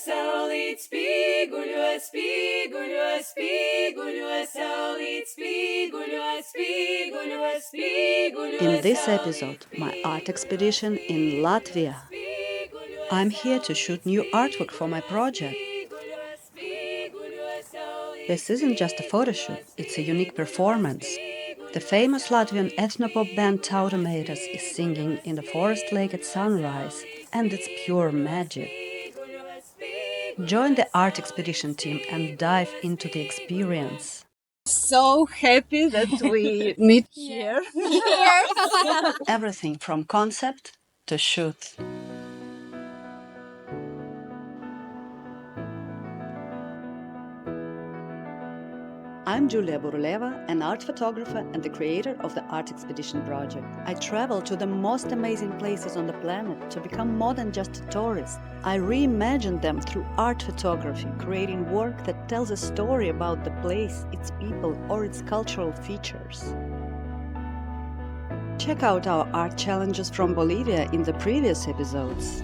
saulīt spīguļo, spīguļo, spīguļo, saulīt spīguļo, spīguļo, spīguļo. In this episode, my art expedition in Latvia. I'm here to shoot new artwork for my project. This isn't just a photoshoot, it's a unique performance. The famous Latvian ethno-pop band Tautomators is singing in the forest lake at sunrise, and it's pure magic. Join the art expedition team and dive into the experience. So happy that we meet here. Everything from concept to shoot. I'm Julia Buruleva, an art photographer and the creator of the Art Expedition project. I travel to the most amazing places on the planet to become more than just a tourist. I reimagine them through art photography, creating work that tells a story about the place, its people, or its cultural features. Check out our art challenges from Bolivia in the previous episodes.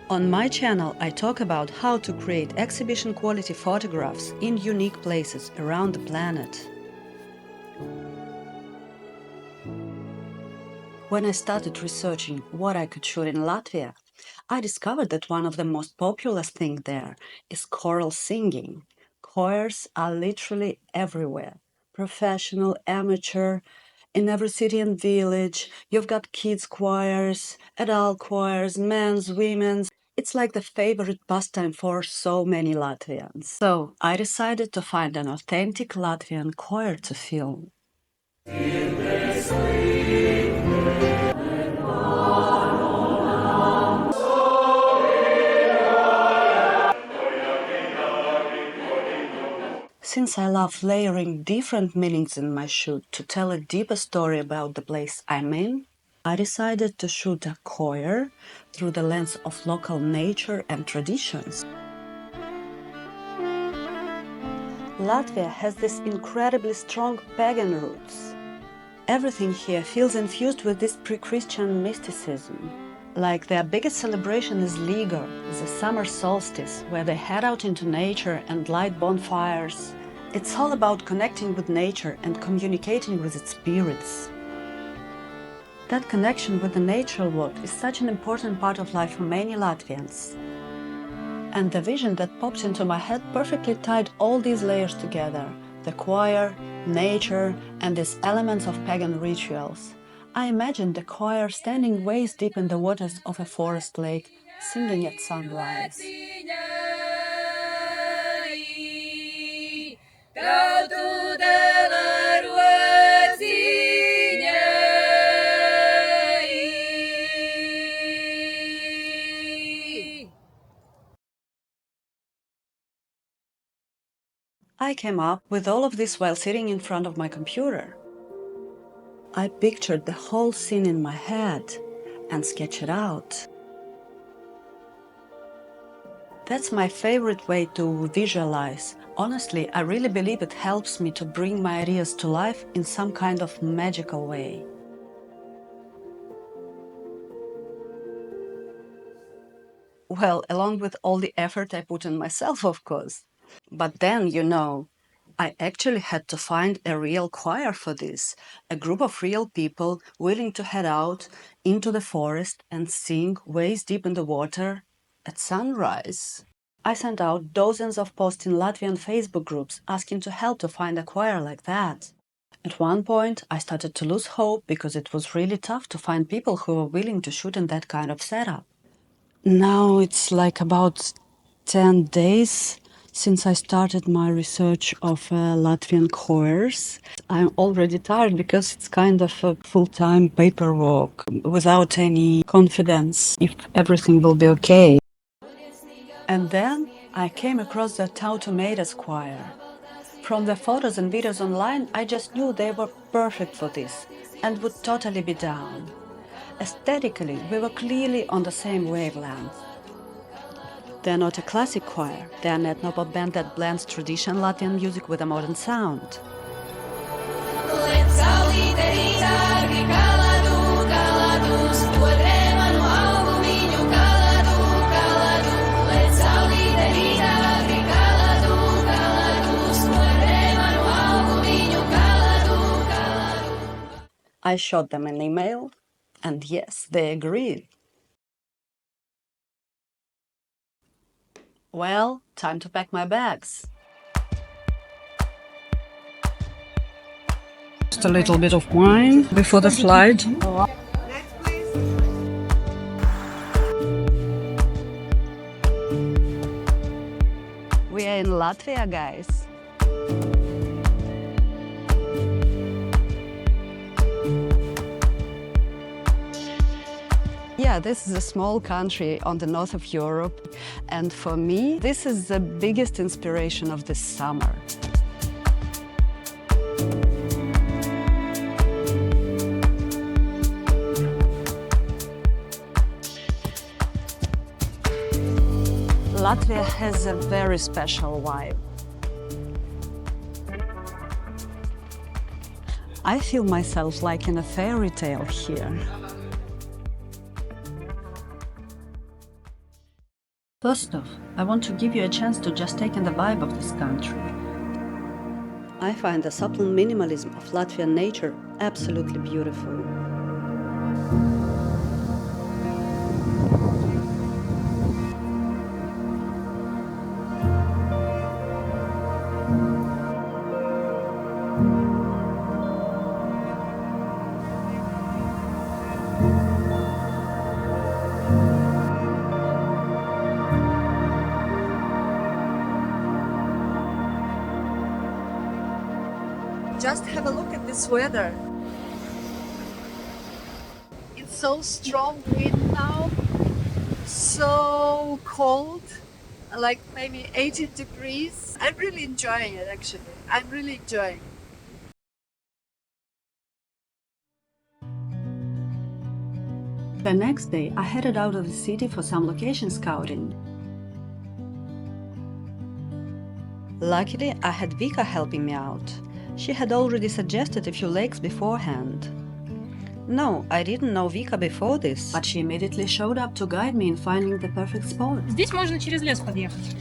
On my channel, I talk about how to create exhibition-quality photographs in unique places around the planet. When I started researching what I could shoot in Latvia, I discovered that one of the most popular things there is choral singing. Choirs are literally everywhere. Professional, amateur, in every city and village, you've got kids' choirs, adult choirs, men's, women's. It's like the favorite pastime for so many Latvians. So I decided to find an authentic Latvian choir to film. Since I love layering different meanings in my shoot to tell a deeper story about the place I'm in, I decided to shoot a choir through the lens of local nature and traditions. Latvia has this incredibly strong pagan roots. Everything here feels infused with this pre-Christian mysticism. Like their biggest celebration is Ligor, the summer solstice, where they head out into nature and light bonfires. It's all about connecting with nature and communicating with its spirits. That connection with the natural world is such an important part of life for many Latvians. And the vision that popped into my head perfectly tied all these layers together: the choir, nature, and these elements of pagan rituals. I imagined the choir standing waist deep in the waters of a forest lake, singing at sunrise. I came up with all of this while sitting in front of my computer. I pictured the whole scene in my head and sketched it out. That's my favorite way to visualize. Honestly, I really believe it helps me to bring my ideas to life in some kind of magical way. Well, along with all the effort I put in myself, of course. But then, I actually had to find a real choir for this, a group of real people willing to head out into the forest and sing waist deep in the water at sunrise. I sent out dozens of posts in Latvian Facebook groups asking to help to find a choir like that. At one point, I started to lose hope because it was really tough to find people who were willing to shoot in that kind of setup. Now it's like about 10 days since I started my research of Latvian choirs. I'm already tired because it's kind of a full-time paperwork without any confidence if everything will be okay. And then I came across the Tautomators choir. From the photos and videos online, I just knew they were perfect for this and would totally be down. Aesthetically, we were clearly on the same wavelength. They're not a classic choir, they're an ethno-pop band that blends traditional Latvian music with a modern sound. I shot them an email, and yes, they agreed. Well, time to pack my bags. Just a little bit of wine before the flight. We are in Latvia, guys. Yeah, this is a small country on the north of Europe, and for me, this is the biggest inspiration of this summer. Latvia has a very special vibe. I feel myself like in a fairy tale here. First off, I want to give you a chance to just take in the vibe of this country. I find the subtle minimalism of Latvian nature absolutely beautiful. Just have a look at this weather. It's so strong wind now, so cold, like maybe 80 degrees. I'm really enjoying it actually. I'm really enjoying it. The next day, I headed out of the city for some location scouting. Luckily, I had Vika helping me out. She had already suggested a few lakes beforehand. No, I didn't know Vika before this, but she immediately showed up to guide me in finding the perfect spot. Здесь можно через лес подъехать.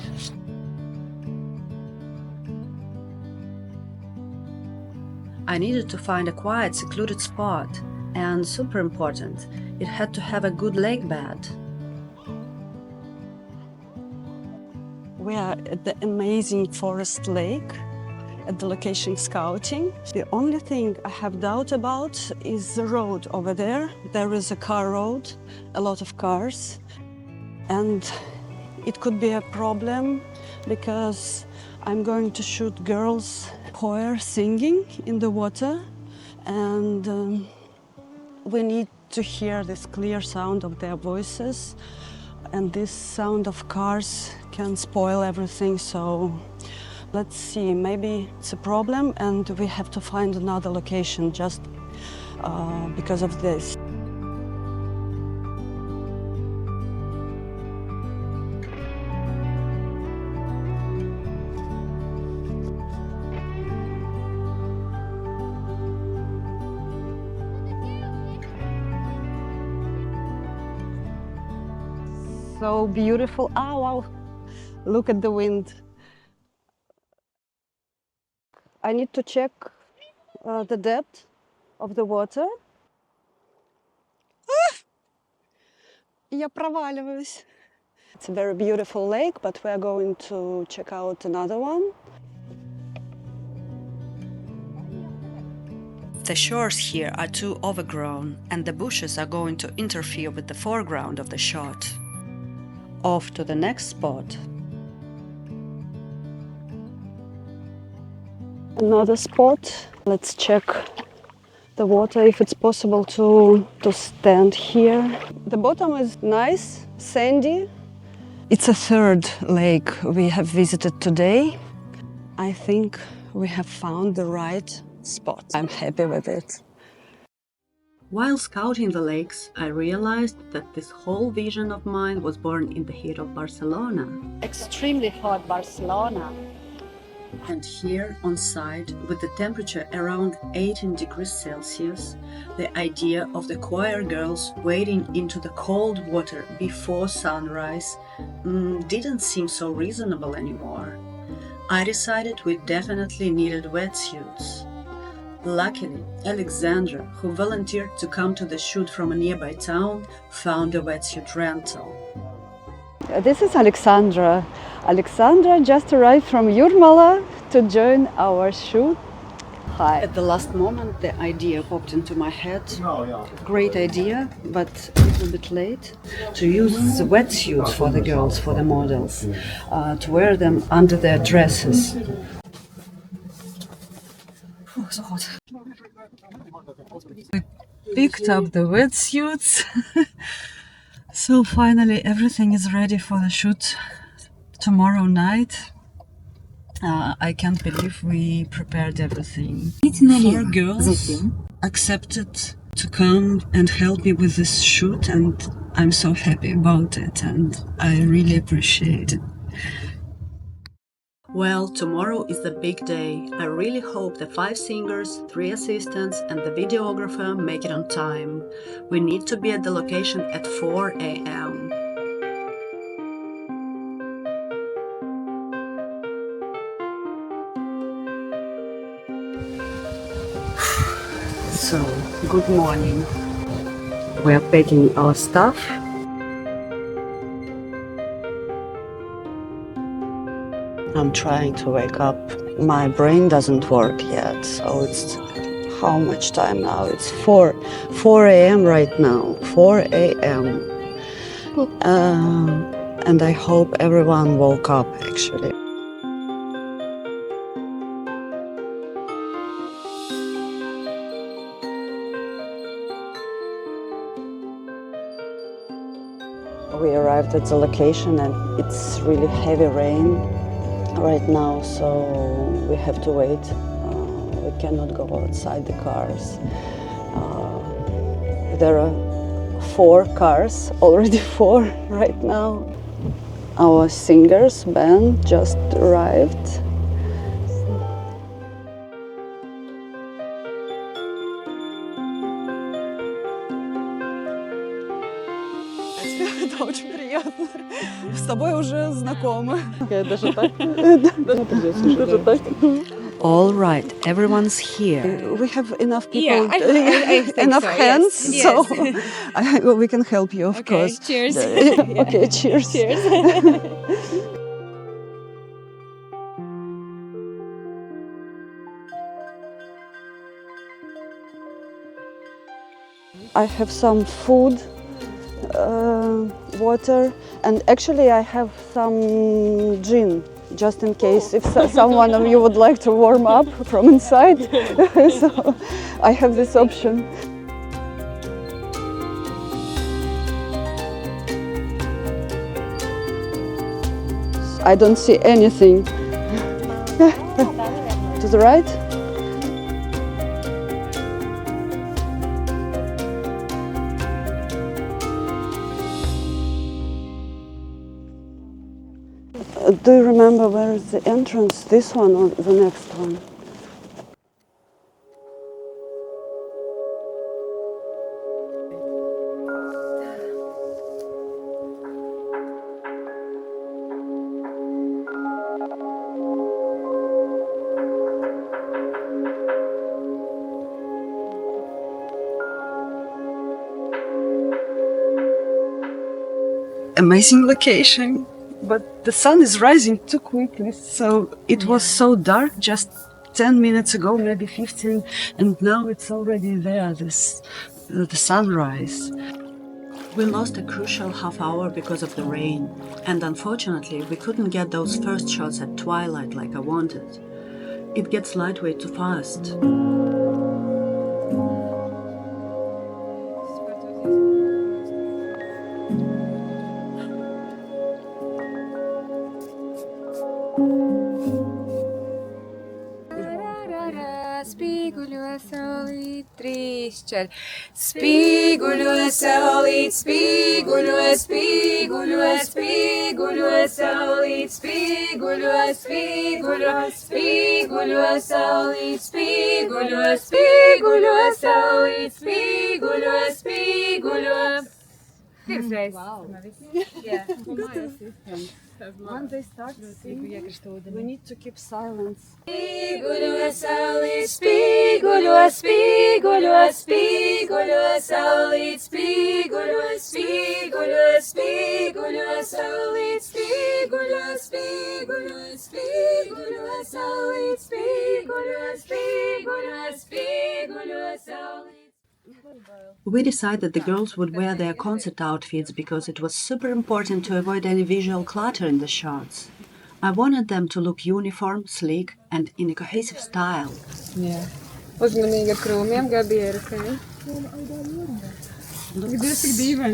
I needed to find a quiet, secluded spot, and super important, it had to have a good lake bed. We are at the amazing forest lake at the location scouting. The only thing I have doubt about is the road over there. There is a car road, a lot of cars, and it could be a problem because I'm going to shoot girls choir singing in the water, and we need to hear this clear sound of their voices, and this sound of cars can spoil everything, so let's see, maybe it's a problem and we have to find another location just because of this. So beautiful. Oh, wow. Look at the wind. I need to check the depth of the water. Я проваливаюсь. It's a very beautiful lake, but we are going to check out another one. The shores here are too overgrown, and the bushes are going to interfere with the foreground of the shot. Off to the next spot. Another spot. Let's check the water, if it's possible to stand here. The bottom is nice, sandy. It's a third lake we have visited today. I think we have found the right spot. I'm happy with it. While scouting the lakes, I realized that this whole vision of mine was born in the heat of Barcelona. Extremely hot Barcelona. And here on site, with the temperature around 18 degrees Celsius, the idea of the choir girls wading into the cold water before sunrise didn't seem so reasonable anymore. I decided we definitely needed wetsuits. Luckily, Alexandra, who volunteered to come to the shoot from a nearby town, found a wetsuit rental. This is Alexandra. Alexandra just arrived from Jurmala to join our shoot. Hi. At the last moment, the idea popped into my head. Great idea, but a little bit late. To use the wetsuits for the girls, for the models, to wear them under their dresses. Oh, so hot. We picked up the wetsuits. So finally everything is ready for the shoot tomorrow night. I can't believe we prepared everything. 4 girls accepted to come and help me with this shoot, and I'm so happy about it, and I really appreciate it. Well, tomorrow is the big day. I really hope the 5 singers, 3 assistants and the videographer make it on time. We need to be at the location at 4 a.m. So, good morning. We are packing our stuff. I'm trying to wake up. My brain doesn't work yet, so it's how much time now? It's 4 a.m. right now. 4 a.m. And I hope everyone woke up actually. We arrived at the location and it's really heavy rain right now, so we have to wait. We cannot go outside the cars. There are 4 cars, already 4 right now. Our singers band just arrived. Это очень приятно. С тобой уже знакомы. Даже так? Даже так. All right, everyone's here. We have enough people, I think enough so, hands, yes. so we can help you, of course. Cheers. Okay, cheers. Cheers. I have some food, water, and actually I have some gin, just in case if someone of you would like to warm up from inside. So I have this option. I don't see anything. To the right? Do you remember where is the entrance? This one or the next one? Amazing location. But the sun is rising too quickly, so it was so dark just 10 minutes ago, maybe 15, and now it's already there, the sunrise. We lost a crucial half hour because of the rain, and unfortunately we couldn't get those first shots at twilight like I wanted. It gets light way too fast. Spīguļo saulīt, 3, 4. Spīguļo saulīt, spīguļo, spīguļo, spīguļo saulīt, spīguļo, spīguļo, spīguļo saulīt, spīguļo, spīguļo saulīt, spīguļo, spīguļo. Divas reizes. Wow. Yeah. When they start singing, we need to keep silence. Spīguļo saulīt, spīguļo, spīguļo, spīguļo saulīt, spīguļo, spīguļo, spīguļo saulīt, spīguļo, spīguļo, spīguļo saulīt, spīguļo, spīguļo, spīguļo saulīt. We decided the girls would wear their concert outfits because it was super important to avoid any visual clutter in the shots. I wanted them to look uniform, sleek, and in a cohesive style. Yeah. Uzmanīgi ar krūmiem, Gabriela, okay?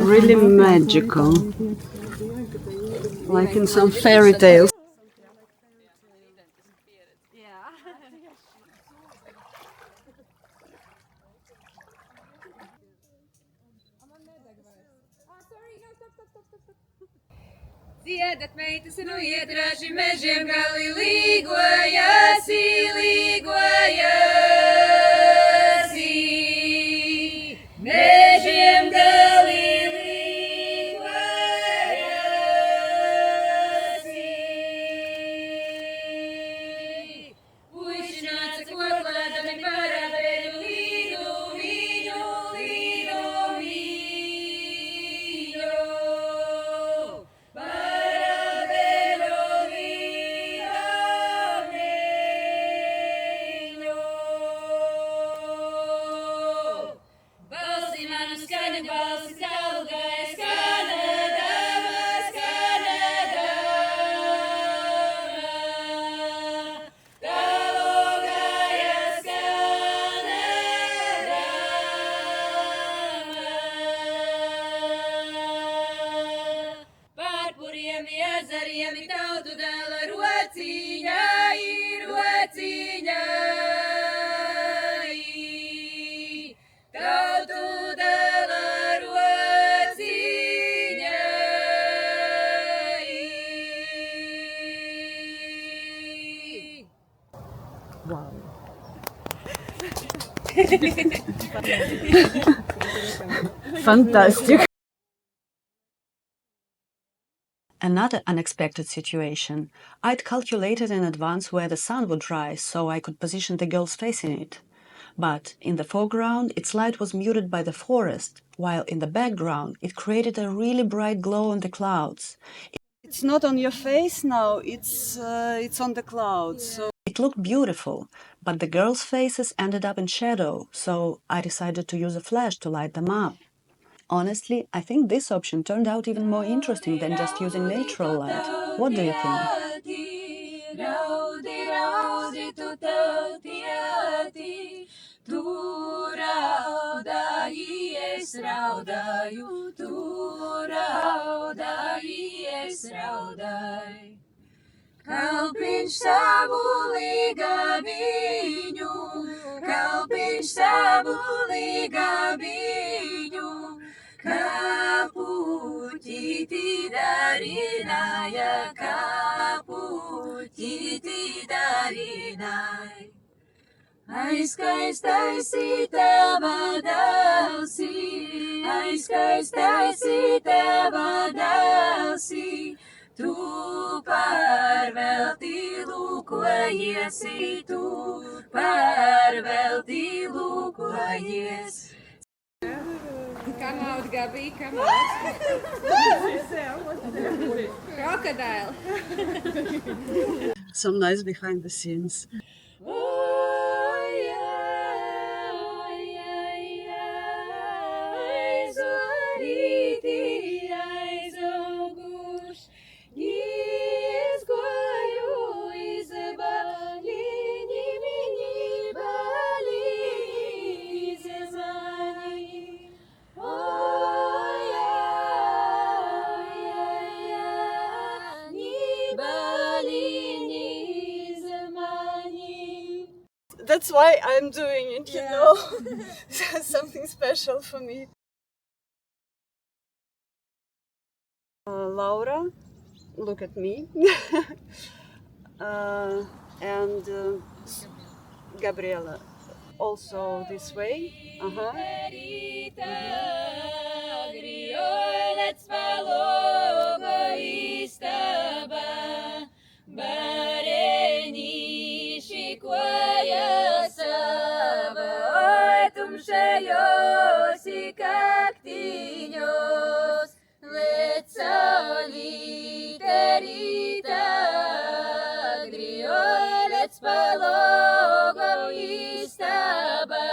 Really magical. Like in some fairy tales. Ziedat meitas un ujiet raži mežiem, gali līgojasi, līgojasi. Mežiem gali līgojasi. Puiši nāca koklēdami parāda veļu līdu viņu, līdu viņu. Tautu dēla rociņai, rociņai. Tautu dēla rociņai. Wow. Fantastic. Another unexpected situation. I'd calculated in advance where the sun would rise so I could position the girls facing it. But in the foreground, its light was muted by the forest, while in the background, it created a really bright glow on the clouds. It's not on your face now, it's on the clouds. So it looked beautiful, but the girls' faces ended up in shadow, so I decided to use a flash to light them up. Honestly, I think this option turned out even more interesting than just using natural light. What do you think? Raudi, raudi, tu tautieti, tu raudāji, es raudāju, tu raudāji, es raudāju. Kalpiņš savu līgaviņu, kalpiņš savu līgaviņu, kapuķīti darināja, kapuķīti darināja. Aizskaistais tava dēlsi, aizskaistais tava dēlsi, tu pārvelti lūkojiesi, tu pārvelti lūkojies. Come out, Gabi, come out. Crocodile. Some nice behind the scenes. That's why I'm doing it, you know. Something special for me. Laura, look at me. And Gabriela, also this way. lec palogo istaba, bareni šikoja sava, oi tumšajos I kaktiņos, lec saulīte rīta agri, oi lec palogo istaba.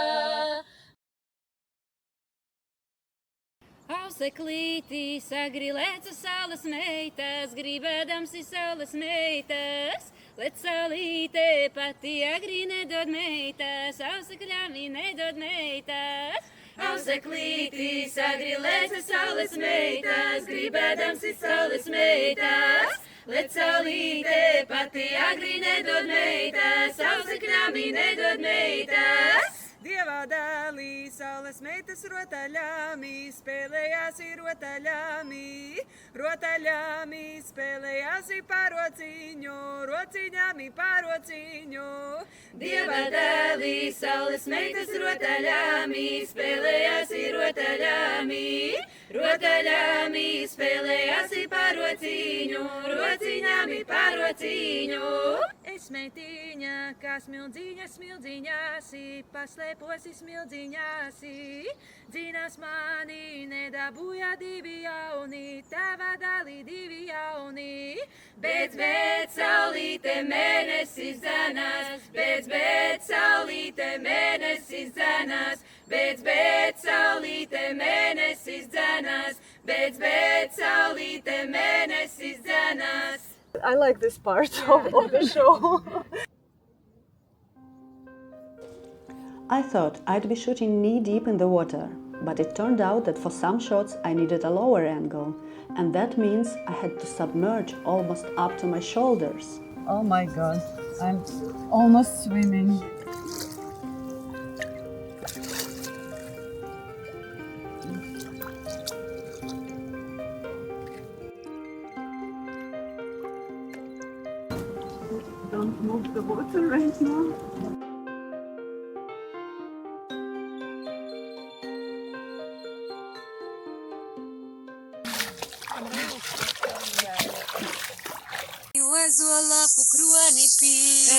Auseklītī sagri leca saules meitas, gribēdams I saules meitas, lec saulīte pati agri nedod meitas, ausekļāmi nedod meitas. Auseklītī sagri leca saules meitas, gribēdams I saules meitas, lec saulīte pati agri nedod meitas, ausekļāmi nedod meitas. Dieva dēlī, saules meitas rotaļāmi, spēlējās I rotaļāmi, rotaļāmi, spēlējās I parociņu, rociņāmi parociņu. Dieva dēlī, saules meitas rotaļāmi, spēlējās I rotaļāmi, rotaļāmi, spēlējās I parociņu, rociņāmi parociņu. Es meitiņa, kā smildziņa smildziņāsi, paslēposi smildziņāsi, dzīnās mani nedabūja divi jauni, tava dāli divi jauni. Bet, saulīte mēnesis dzenās, bet, saulīte mēnesis dzenās, bet, saulīte mēnesis dzenās, bet, saulīte mēnesis dzenās. I like this part of the show. I thought I'd be shooting knee-deep in the water, but it turned out that for some shots I needed a lower angle, and that means I had to submerge almost up to my shoulders. Oh my god, I'm almost swimming. Don't move the water right now. Lapu kroni pīt,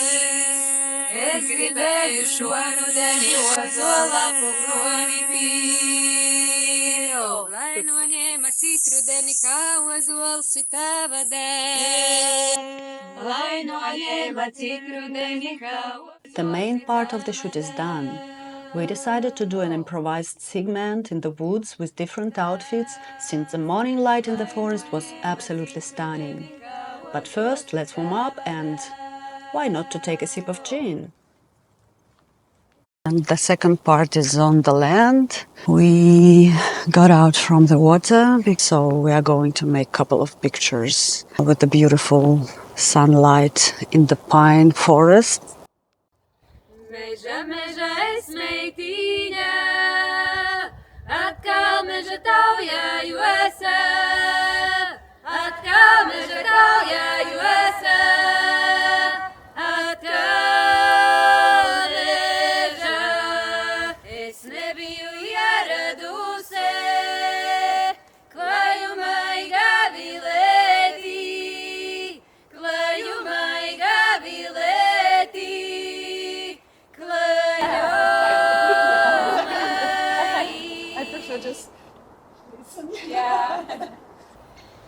es gribēju šo rudeni ozo lapu kroni pīt. Lai noņēma citrudeni, kā ozols I tava dēļ. Lai noņēma citrudeni, kā ozols. The main part of the shoot is done. We decided to do an improvised segment in the woods with different outfits, since the morning light in the forest was absolutely stunning. But first, let's warm up and why not to take a sip of gin? And the second part is on the land. We got out from the water, so we are going to make a couple of pictures with the beautiful sunlight in the pine forest. Meža, meža, es meitiņa, atkal meža taujāju esā, atkal meža taujāju esā, atkal meža, es nebiju ieradusi, klājumā gavilētī, klājumā gavilētī. I prefer just listen.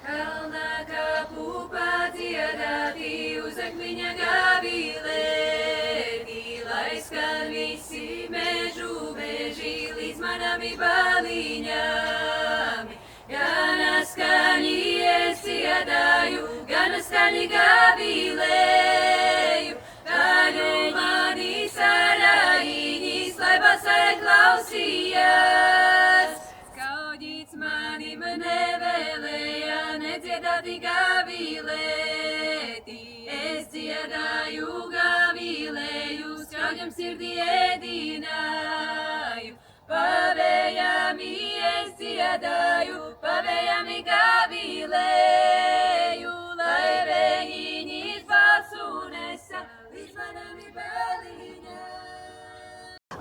Kalnā kāpu padziedāti uz akmeņa gavilēti, lai skan visi mežu meži līdz manami baliņami. Gan skaņi es dziedāju, gan skaņi gavilēju, kāļu mani sarājiņis, lai basai klausījās. Skaudīts manim nevēlēja, nedziedāti gavilēti, es dziedāju gavilēju, skaudjam sirdī ēdināju. Pavējami es dziedāju, pavējami gavilēju, lai vējiņi balsu nesa līdz manami baliņām.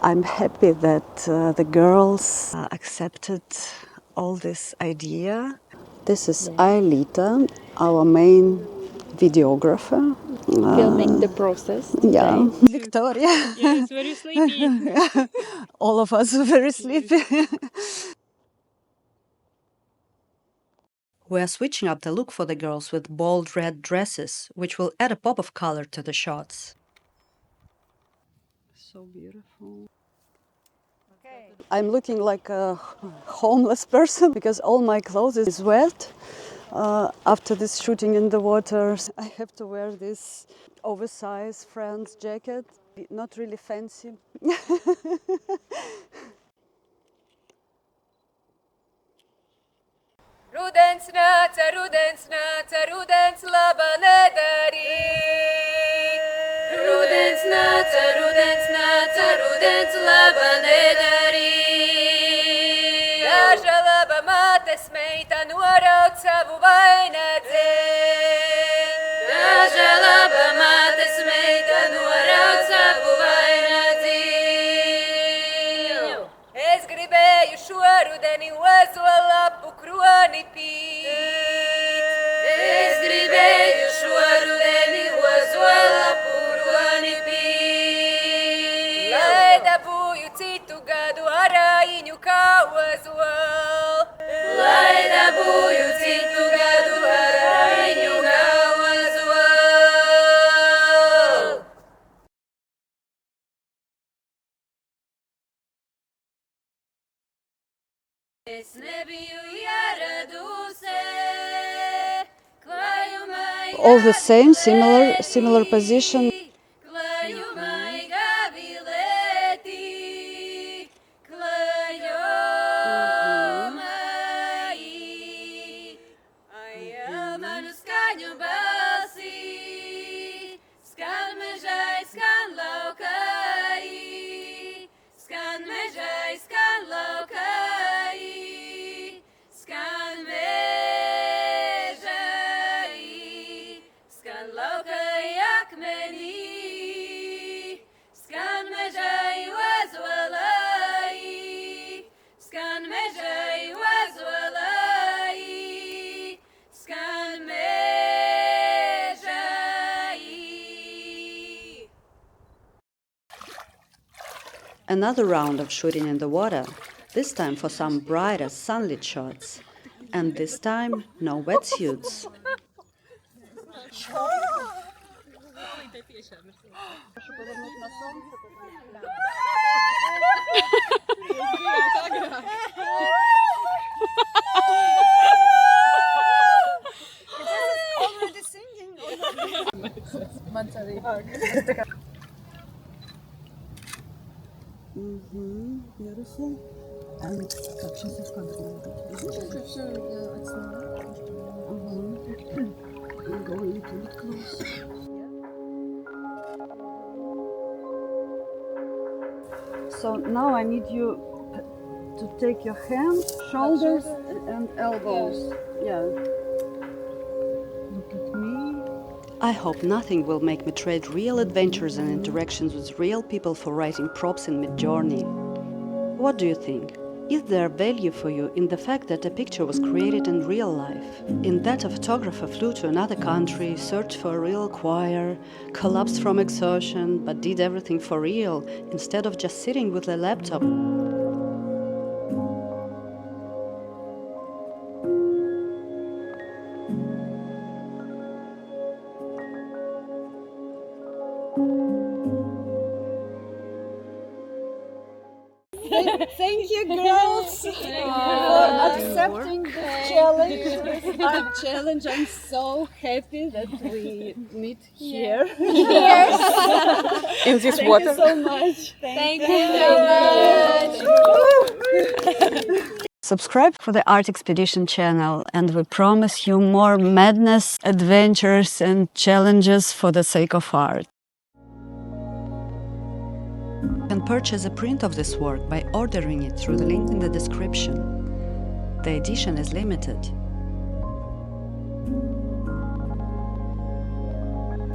I'm happy that the girls accepted all this idea. This is Aelita, our main videographer. Filming the process. Yeah, Victoria. Yes, very sleepy. All of us are very sleepy. We're switching up the look for the girls with bold red dresses, which will add a pop of color to the shots. So beautiful. I'm looking like a homeless person because all my clothes is wet after this shooting in the water. I have to wear this oversized Franz jacket, not really fancy. Rudens nāca, rudens laba nedarīja. Rudens nāca, rudens laba nedarīja. Daža laba mātes meita noraut savu vainagdzi. Daža laba mātes meita noraut savu vainagdzi. Es gribēju šo rudeni ozolapu kroni pīt. Es gribēju šo rudeni ozolapu kroni pīt. Lai dabūju citu gadu arājiņu kā ozolu. Lai dabūju citu gadu arājiņu kā ozolu. Es nebiju ieradusi, klājumai All the same, similar position. klājumai gavilēti, klājumai. Ai, manu skaņu balsī, skan mežai, skan laukai, skan mežai, skan laukai. Skan mežai, skan laukai akmenī, skan mežai ozolai, skan mežai ozolai, skan mežai. Another round of shooting in the water, this time for some brighter sunlit shots. And this time, no wetsuits. Beautiful. And как сейчас в кадре So now I need you to take your hands, shoulders and elbows. Yeah. Look at me. I hope nothing will make me trade real adventures and interactions with real people for writing props in mid-journey. What do you think? Is there value for you in the fact that a picture was created in real life? In that a photographer flew to another country, searched for a real choir, collapsed from exhaustion, but did everything for real, instead of just sitting with a laptop? Thank you, girls, for accepting the challenge. I'm so happy that we meet here. In this Thank water. you so much. Thank you so much. Subscribe for the Art Expedition channel, and we promise you more madness, adventures, and challenges for the sake of art. You can purchase a print of this work by ordering it through the link in the description. The edition is limited.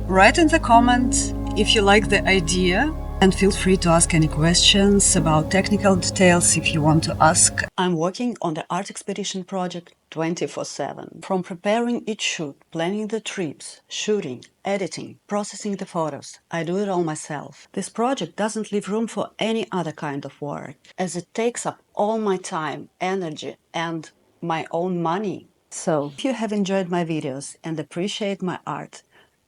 Write in the comments if you like the idea And feel free to ask any questions about technical details if you want to ask. I'm working on the art expedition project 24/7. From preparing each shoot, planning the trips, shooting, editing, processing the photos, I do it all myself. This project doesn't leave room for any other kind of work, as it takes up all my time, energy, and my own money. So, if you have enjoyed my videos and appreciate my art,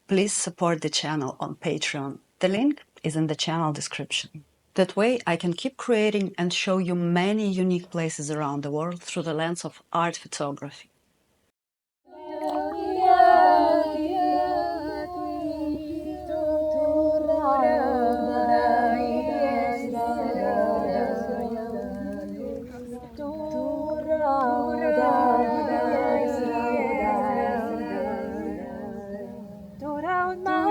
please support the channel on Patreon. The link is in the channel description. That way I can keep creating and show you many unique places around the world through the lens of art photography. Around my